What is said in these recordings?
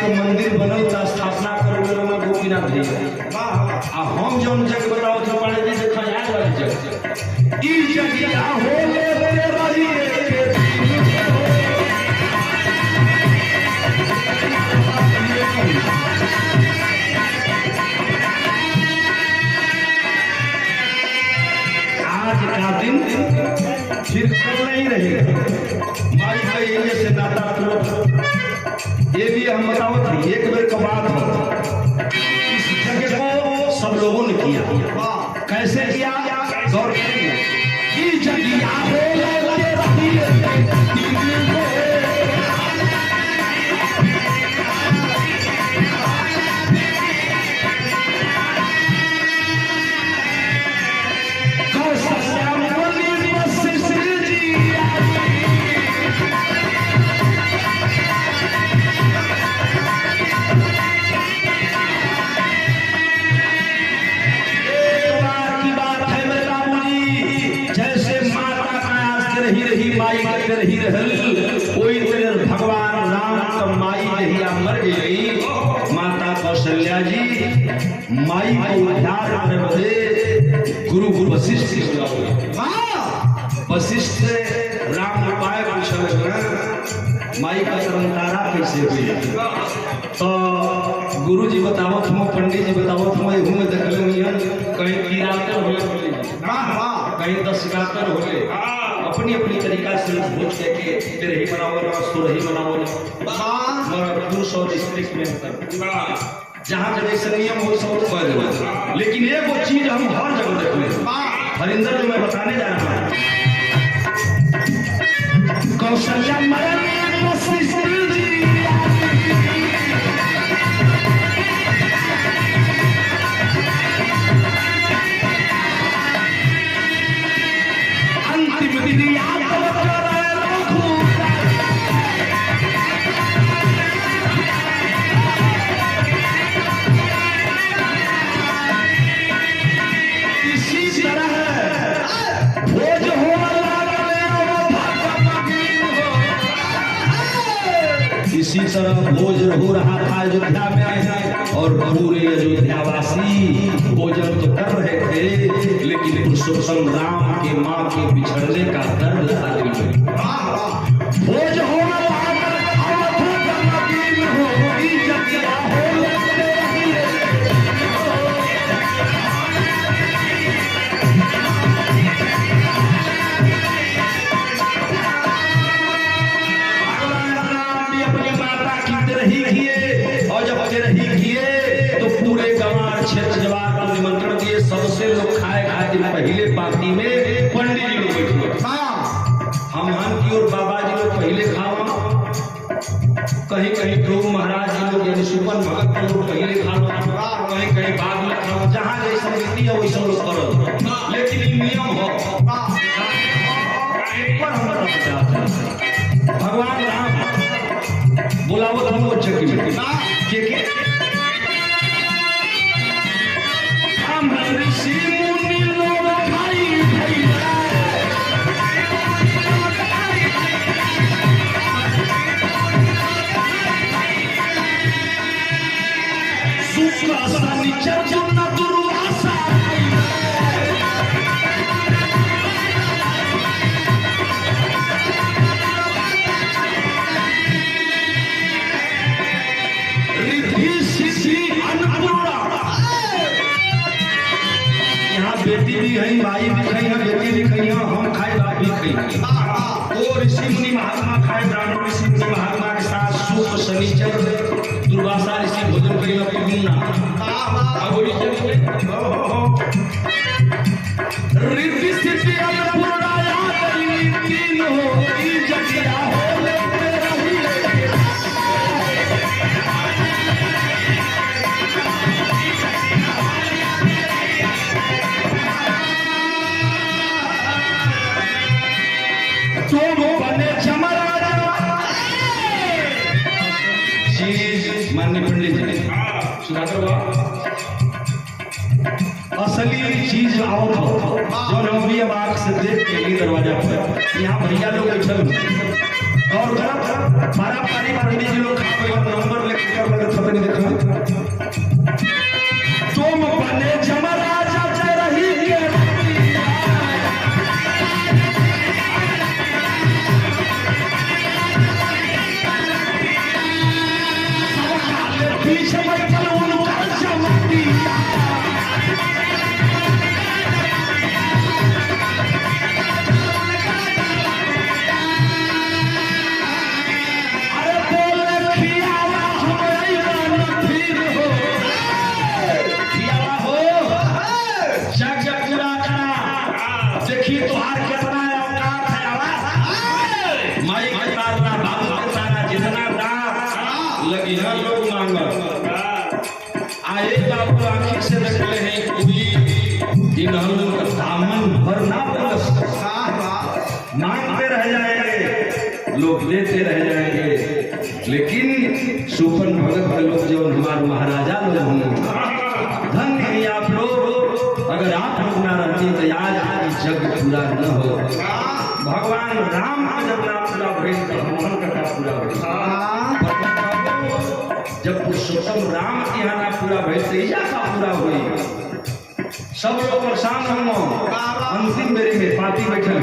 के मंदिर बनल था स्थापना कर गोपीनाथ जी आ हम जौन जग बताओ तो पाड़े जी से खया वाली जग ई जगिया होले रही आज का दिन फिर कल नहीं रहेगा। माई का ये से नाता तुरंत ये भी हम बताओ थी एक बेर का बात हो इस जगह को सब लोगों ने किया कैसे किया गौर करेंगे कि जगिया कोई तेरे भगवान राम का माई नहीं मर गई माता कौशल्या जी माई को उद्धार करने बदे गुरु वशिष्ठ वशिष्ठ राम उपाय पूछल माई का तरंतारा कैसे हुई तो गुरु जी बताओ तुम पंडित जी बताओ तुम एहू में देख लो कहीं किरातर हो कहीं दशगातर हो अपनी अपनी तरीका से भोज के तेरे ही बनाओ ना सुर ही बनाओ ना पुरुष और स्त्री में जहाँ जगह से नियम हो सब कर देना लेकिन एक वो चीज हम हर जगह देख ले हरिंदर जो मैं बताने जा रहा हूँ कौशल्या मरण इसी तरह भोज हो रहा था अयोध्या में और पूरे अयोध्यावासी भोजन तो कर रहे थे लेकिन पुरुषोत्तम राम के मां के बिछड़ने का दर्द था दिल में भोज हो पहले पार्टी में पंडित जी लोग बैठे हम की और बाबा जी लोग पहले खावा कहीं कहीं ध्रुव महाराज जी लोग यानी सुपन भगत लोग पहले खावा कहीं कहीं बाद में खावा जहाँ जैसा रीति है वैसा लोग करो लेकिन नियम हो भगवान राम बुलावत हम लोग चक्की में के हम ऋषि बेटी भी है माई भी खाई है बेटी भी खाई है हम खाए बाप भी खाई तो ऋषि मुनि महात्मा खाए ब्राह्मण ऋषि मुनि महात्मा के साथ शुक्र शनिचर दुर्वासा ऋषि भोजन करेगा पुण्य ऋषि सिद्धि अन्नपूर्णा तीन हो ई जगिया हो माननीय पंडित जी असली चीज आओ जो हम भी अब आंख से देख के दरवाजा पर यहाँ भैया लोग बैठे और पारा पारी पंडित जी लोग खा गए नंबर लेकर लगे छपे नहीं देखो तुम बने जमराजा जय रही के पीछे बैठल उनका जमतिया आखिर से निकले हैं कोई दामन भर ना मांगते रह जाएंगे लोग देते रह जाएंगे लेकिन सुपन भगत के लोग जो हमारे महाराजा लोग होंगे धन्य है आप लोग अगर आप लोग ना रहते तो आज जग पूरा न हो भगवान राम का जब ना पूरा भइल तो हनुमान का पूरा भइल जब पुरुषोत्तम राम के यहाँ ना पूरा भइल तो इजा का पूरा हुई सब लोग परेशान हम अंतिम मेरी में पार्टी बैठल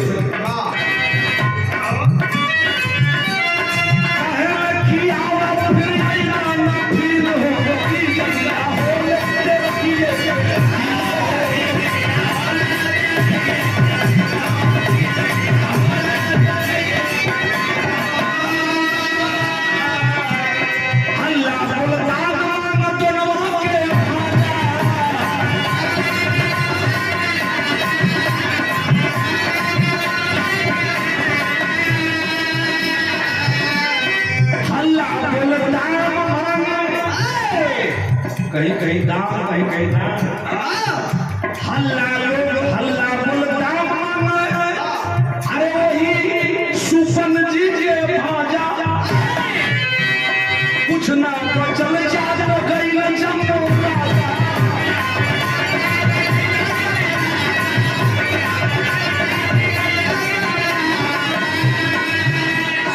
कहीं कहीं दाम कहीं कहीं दाम हल्ला बोल दाम अरे वही सुपन जी के भाजा कुछ ना बचल जादो गई जमो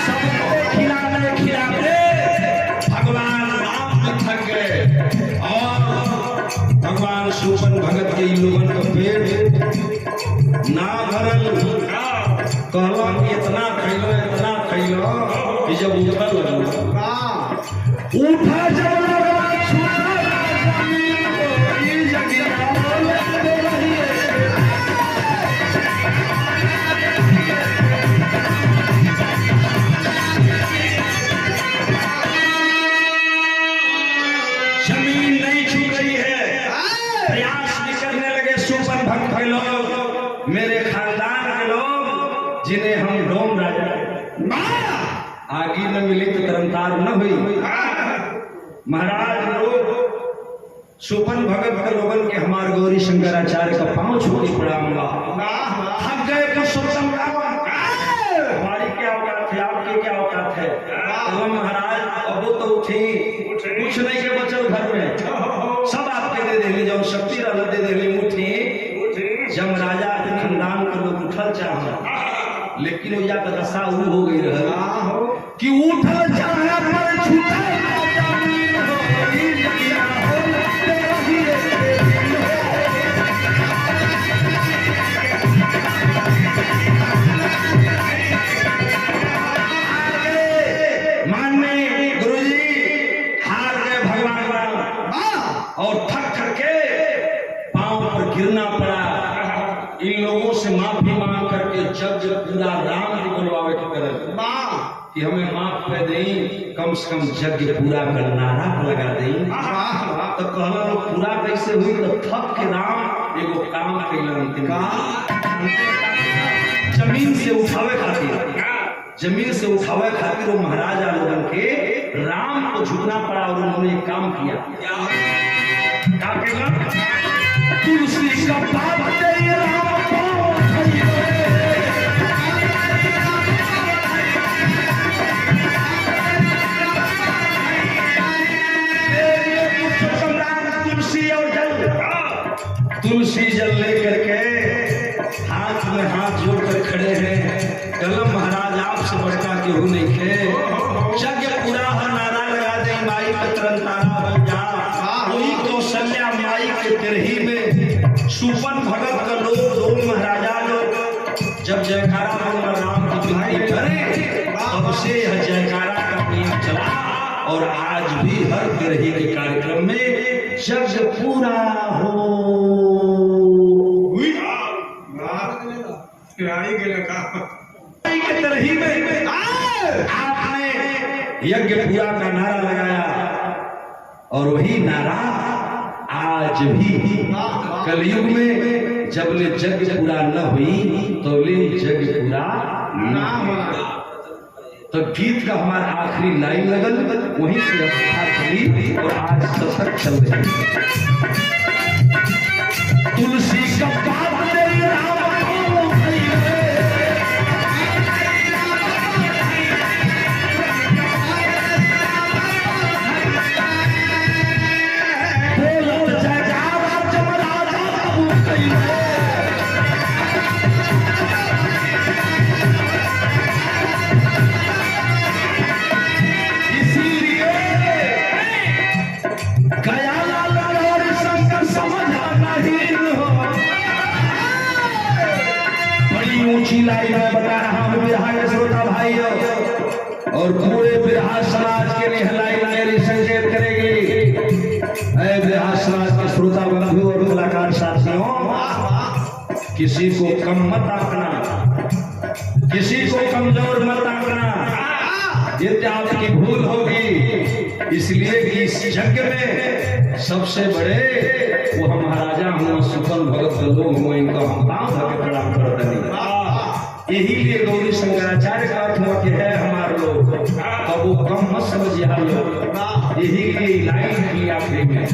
सबको खिलाते भगवान राम थक गए भगवान सुपन भगत के लोगन का पेट ना भरल कहलो इतना खैलो कि जब उठल उठा जब जमीन नहीं छू रही है प्रयास भी करने लगे सुपन भक्त के लोग मेरे खानदान के लोग जिन्हें हम डोम राजा आगे न मिली तो तरनतार न हुई महाराज लोग सुपन भगत के लोगन के हमार गौरी शंकराचार्य का पांव छूटी पड़ा थक गए पुरुषोत्तम हमारी क्या औकात है आपकी क्या औकात है महाराज अब तो उठी कुछ नहीं के बचल घर में सब आपके दे देली जब शक्ति रह दे देली मुठी जब राजा के खानदान के लोग उठल चाह लेकिन वो जाकर दशा ऊ हो गई रहा कि उठल चाहे पर छूटे और थक थक के पांव पर गिरना पड़ा इन लोगों से माफी मांग करके जग पूरा राम जी बुलवावे के करल कि हमें माफ कर दें कम से कम यज्ञ पूरा कर नारा लगा दें तो कहला लोग पूरा कैसे हुई तो थक के राम एगो काम कैलन जमीन से उठावे खातिर वो महाराजा लोगन के राम को झुकना पड़ा और उन्होंने एक काम किया तुलसी का पाप तेरे राम तुलसी जल लेकर के हाथ में हाथ जोड़कर खड़े हैं कलम महाराज आप से बढ़का केहू नहीं खे जग पूरा नारा लगा दे माई के तरन तारा बन जा वही कौशल्या माई के तिरही में सुपन भगत का लोग दो महाराजा लोग जब जयकारा बोल राम की विनती करे तब से यह जयकारा का नियम चला और आज भी हर तिरही के कार्यक्रम में जग पूरा हो के तिरही में आपने यज्ञ पूरा का नारा लगाया और वही नारा आज भी कलयुग में जबले जग पूरा न हुई तो ले जग पूरा ना हुआ। तो गीत का हमारा आखिरी लाइन लगल वहीं से अवस्था चली और आज सतत चल रही। तुलसी का पात तेरी राम लाई मैं बता रहा हूँ बिरहा के श्रोता भाइयों और पूरे बिरहा समाज के लिए लाई मेरी संकेत करेगी। बिरहा समाज के श्रोता बंधु और कलाकार साथियों किसी को कम मत आंकना किसी को कमजोर मत आंकना ये आपकी भूल होगी। इसलिए कि इस यज्ञ में सबसे बड़े वो हम महाराजा हुआ सुपन भगत लोग हुए इनका हम पांव धके प्रणाम करते हैं। यही लिए गौरी शंकराचार्य का अर्थ हुआ कि है हमारे लोग अब वो कम मत समझिए हम लोग यही लिए लाइन की आखिरी में